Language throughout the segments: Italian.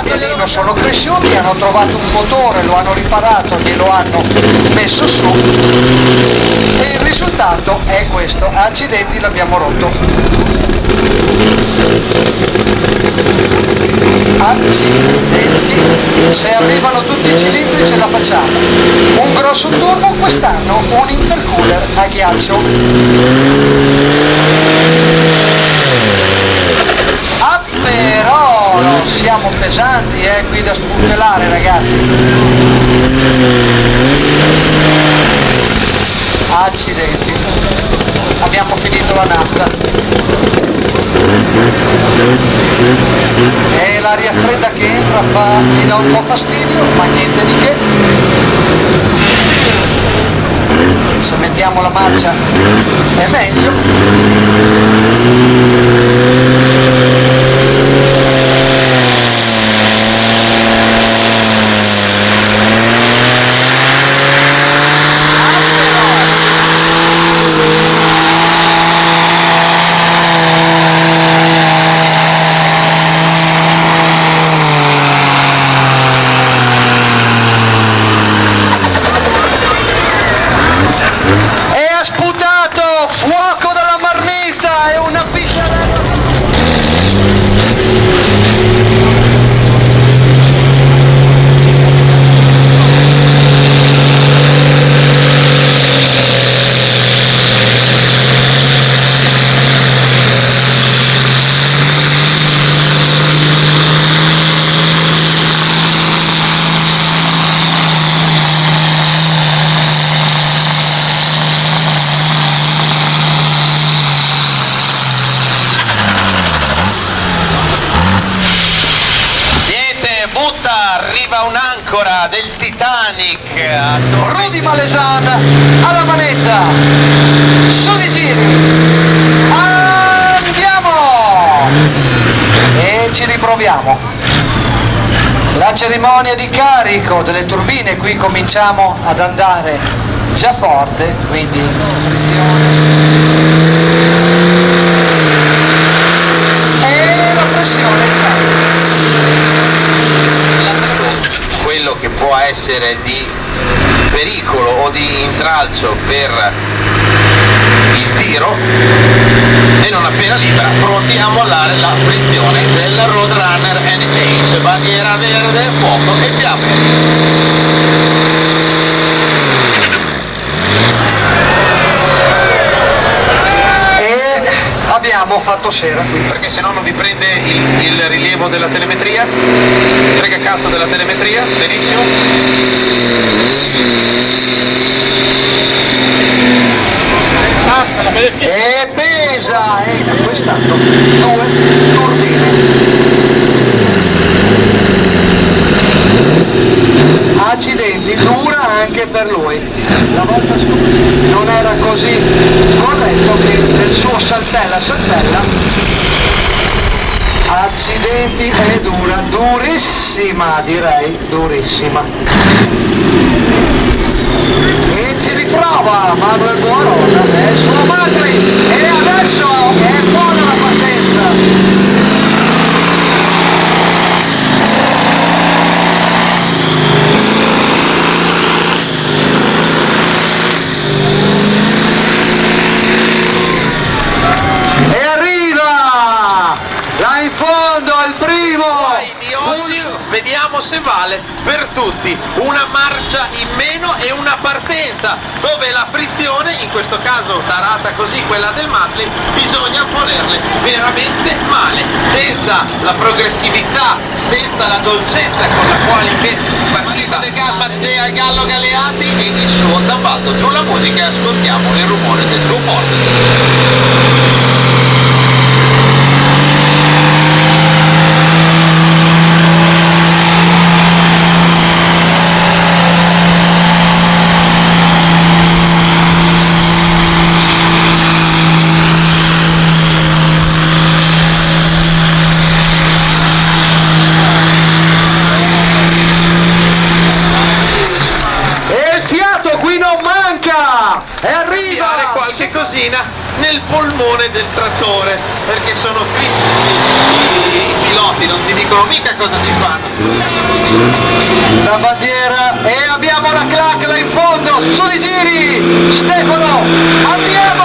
pianino sono cresciuti, hanno trovato un motore, lo hanno riparato, glielo hanno messo su e il risultato è questo. Accidenti, l'abbiamo rotto. Accidenti, se arrivano tutti i cilindri ce la facciamo. Un grosso turbo quest'anno, un intercooler a ghiaccio. Ah, però non siamo pesanti, qui da spuntellare, ragazzi. Accidenti, abbiamo finito la nafta. E l'aria fredda che entra gli dà un po' fastidio, ma niente di che. Se mettiamo la marcia è meglio. Fuoco dalla marmita e una pisciarella. Arriva un'ancora del Titanic Rudy Malesan alla manetta, su di giri, andiamo e ci riproviamo. La cerimonia di carico delle turbine, qui cominciamo ad andare già forte, quindi frizione e la pressione c'è. Quello che può essere di pericolo o di intralcio per il tiro, e non appena libera pronti a mollare la frizione del Roadrunner NH, bandiera verde, fuoco e fiamme. Abbiamo fatto sera qui perché se no non vi prende il rilievo della telemetria, frega cazzo della telemetria, benissimo. E pesa, quest'anno 2 turbine. Accidenti, dura anche per lui. La volta scorsa non era così corretto che nel suo saltella. Accidenti, è dura, durissima, direi, durissima. E ci riprova Manuel Buonon e il suo Magri, e adesso è buona la partenza. Vediamo se vale per tutti una marcia in meno e una partenza dove la frizione, in questo caso tarata così quella del Matley, bisogna ponerle veramente male, senza la progressività, senza la dolcezza con la quale invece si partiva Matteo Gallo Galeati e il suo zambato giù la musica e ascoltiamo il rumore del suo forte. E arriva qualche cosina polmone del trattore, perché sono critici i piloti, non ti dicono mica cosa ci fanno. La bandiera e abbiamo la clac là in fondo, sui giri, Stefano, andiamo!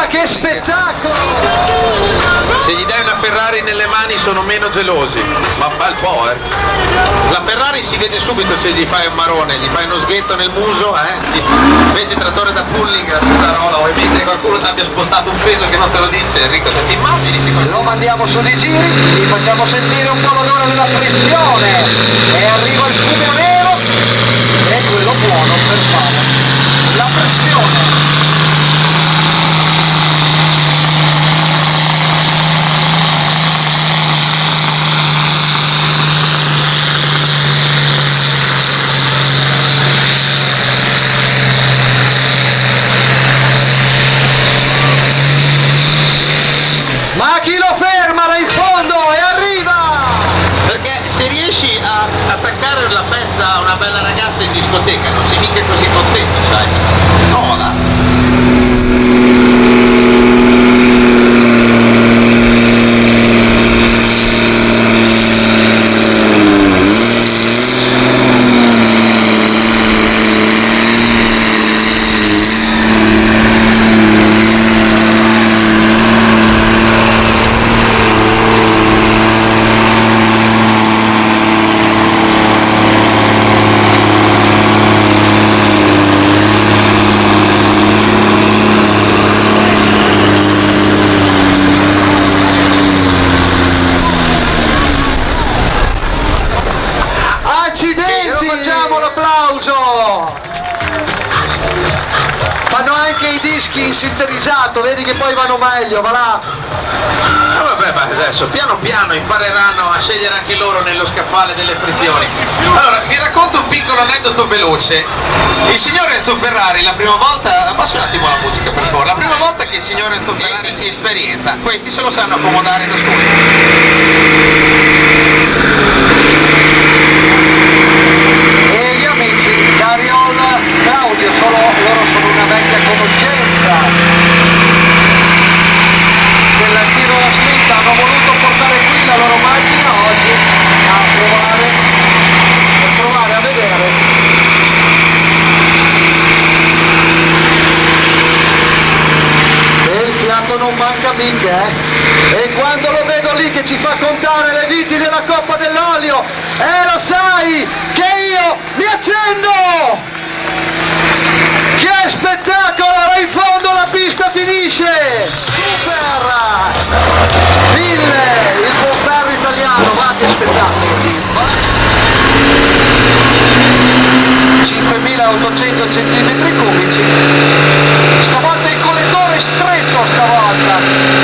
Che spettacolo! Se gli dai una Ferrari nelle mani sono meno gelosi, ma fa il po', La Ferrari si vede subito se gli fai un marone, gli fai uno sghetto nel muso, invece il trattore da pulling, la puttarola, o mentre qualcuno ti abbia spostato un peso che non te lo dice, Enrico, se ti immagini lo mandiamo sugli giri, gli facciamo sentire un po' l'odore della frizione e arriva il fumo nero e quello buono per fare la pressione. Ma chi lo ferma là in fondo e arriva? Perché se riesci a attaccare la festa a una bella ragazza in discoteca non sei mica così contento, sai? No, Accidenti! Facciamo l'applauso! Fanno anche i dischi in sinterizzato, vedi che poi vanno meglio, va là! Vabbè, ma adesso piano piano impareranno a scegliere anche loro nello scaffale delle frizioni. Allora, vi racconto un piccolo aneddoto veloce. Il signor Enzo Ferrari la prima volta, abbassi un attimo la musica per favore, la prima volta che il signor Enzo Ferrari esperienza, questi se lo sanno accomodare da soli. E gli amici Dariol, Claudio, loro sono una vecchia conoscenza del tiro alla slitta, hanno voluto portare qui la loro macchina oggi per provare a vedere. E il fiato non manca mica, E quando lo vedo lì che ci fa contare le viti della Coppa dell'Olio, lo sai che io mi accendo! Che spettacolo! Là in fondo la pista finisce! Super! 1000, il buon ferro italiano, va che spettacolo! 5800 cm3, stavolta il collettore stretto stavolta!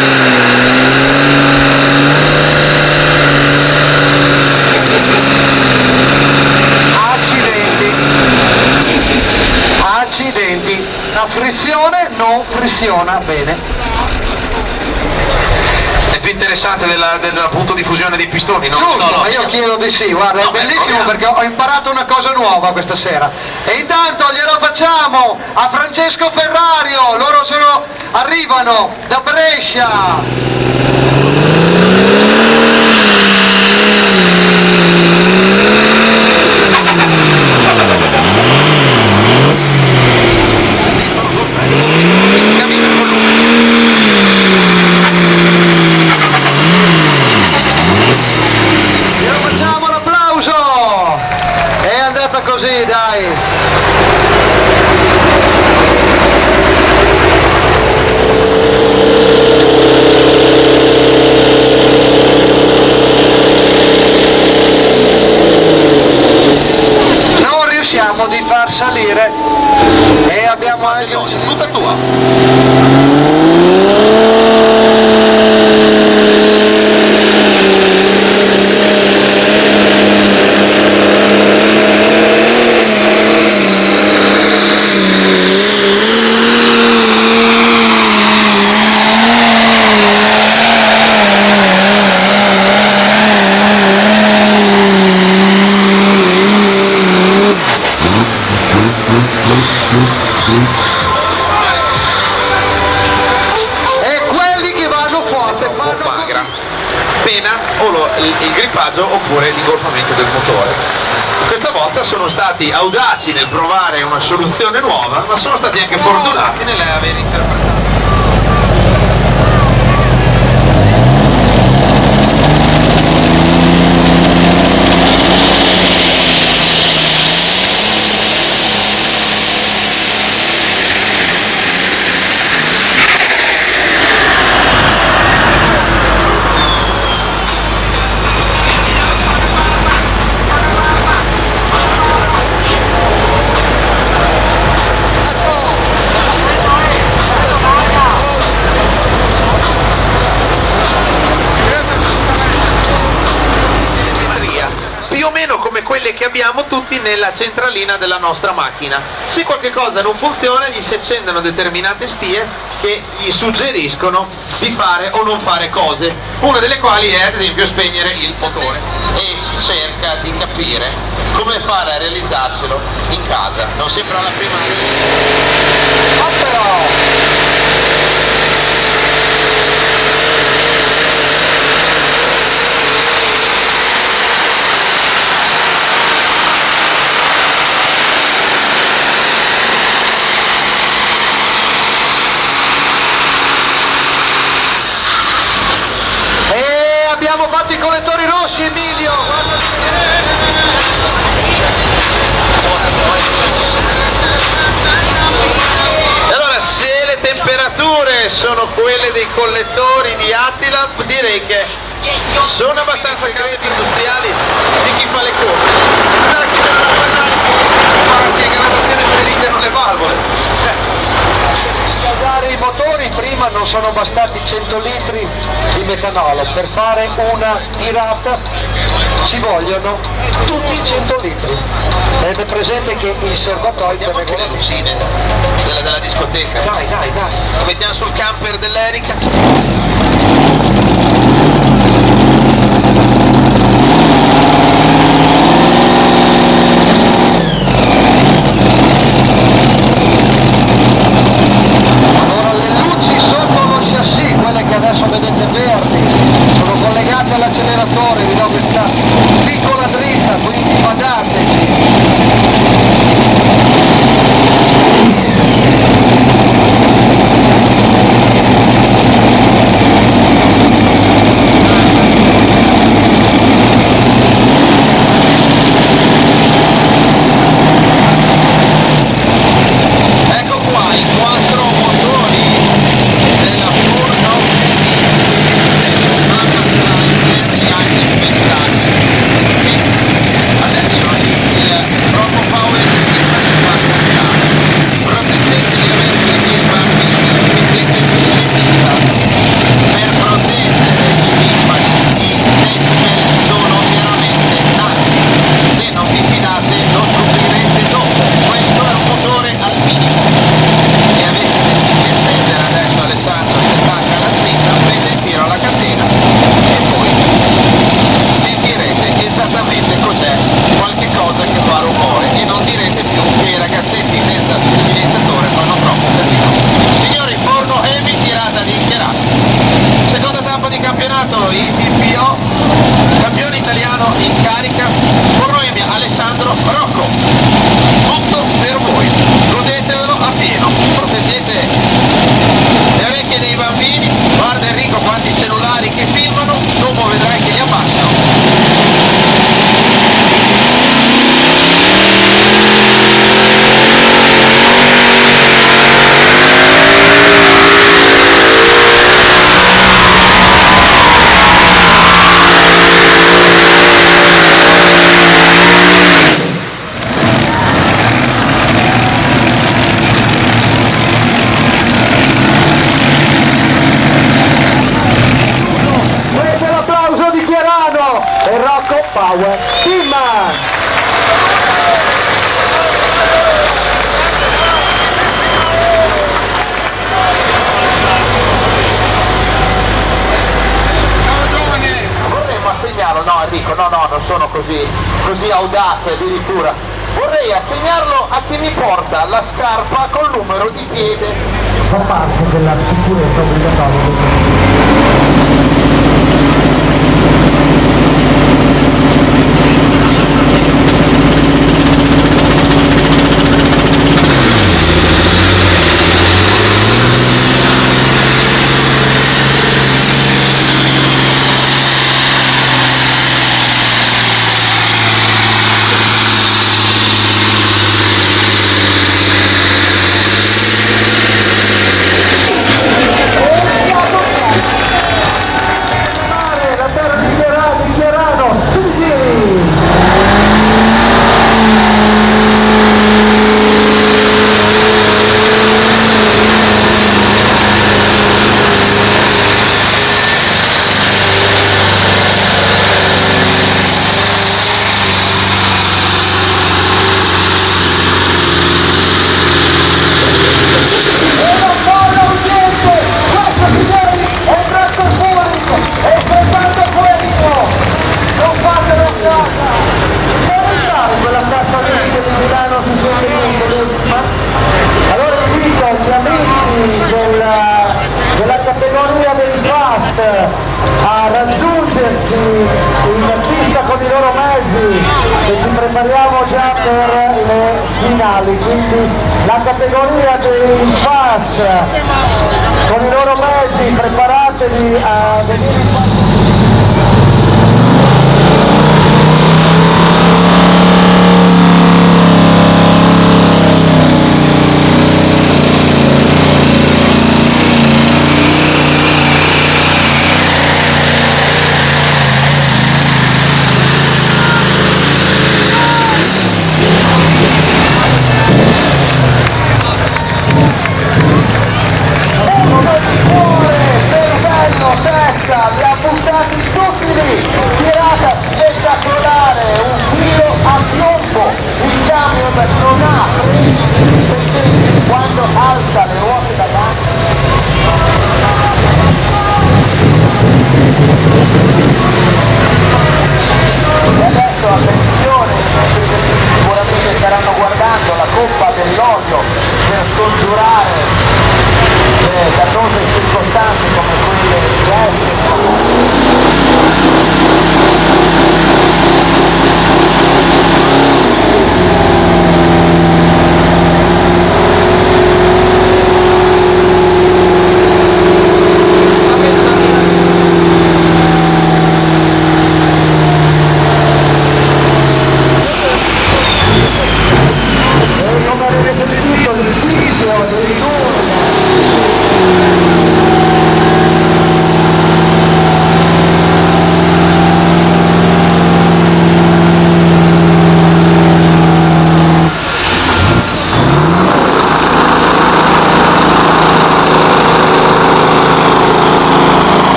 Accidenti, la frizione non friziona bene. È più interessante del punto di fusione dei pistoni, no? Giusto, No, ma io chiedo di sì, guarda, è bellissimo perché ho imparato una cosa nuova questa sera. E intanto glielo facciamo a Francesco Ferrario, loro arrivano da Brescia. Così dai, non riusciamo di far salire e abbiamo anche un tutta tua. l'equipaggio oppure l'ingolfamento del motore. Questa volta sono stati audaci nel provare una soluzione nuova, ma sono stati anche fortunati nell'aver interpretato. Più o meno come quelle che abbiamo tutti nella centralina della nostra macchina. Se qualche cosa non funziona gli si accendono determinate spie che gli suggeriscono di fare o non fare cose, una delle quali è ad esempio spegnere il motore, e si cerca di capire come fare a realizzarselo in casa. Non sempre alla prima. Abbiamo fatto i collettori rossi, Emilio! E allora, se le temperature sono quelle dei collettori di Attila, direi che sono abbastanza calde industriali di chi fa le curve. Allora chiederò a parlare qualche gradazione preferita le valvole. Riscaldare i motori prima non sono bastati 100 litri di metanolo, per fare una tirata ci vogliono tutti 100 litri. Tenete presente che il serbatoio Vediamo anche le lucine della discoteca. Dai. Lo mettiamo sul camper dell'Erica. Quelle che adesso vedete verdi sono collegate all'acceleratore, vi do questa piccola dritta, quindi badateci. Ecco qua i 4 motori della Furno adesso il troppo power di fa cantare. Proteggete le orecchie dei bambini, mettetevi le dita per proteggere i piccoli. I decibel sono veramente tanti, se non vi fidate lo scoprirete dopo. Questo è un motore al minimo e avete sentito che accendere adesso. Alessandro si attacca alla spinta, prende il tiro alla catena e poi sentirete esattamente cos'è qualche cosa che fa rumore e non direte più che i ragazzetti senza silenziatore fanno troppo casino. Signori, Forno Heavy, tirata di Cherata. Seconda tappa di campionato, il TPO, campione italiano in carica, Forno Heavy, Alessandro Rocco. Tutto per voi, godetevelo a pieno, proteggete le orecchie dei bambini. Guarda Enrico quanti cellulari che filmano, dopo vedrai che li abbassano. Questo è l'applauso di Chiarano e Rocco Power Team! Vorremmo assegnarlo, no Enrico, no, non sono così audace addirittura. Vorrei assegnarlo a chi mi porta la scarpa col numero di piede. Fa parte della sicurezza obbligatoria. quella cassa di Milano su l'ultima. Allora invito gli amici della categoria del FAST a raggiungerci in pista con i loro mezzi e ci prepariamo già per le finali, quindi la categoria dei FAST con i loro mezzi preparatevi a venire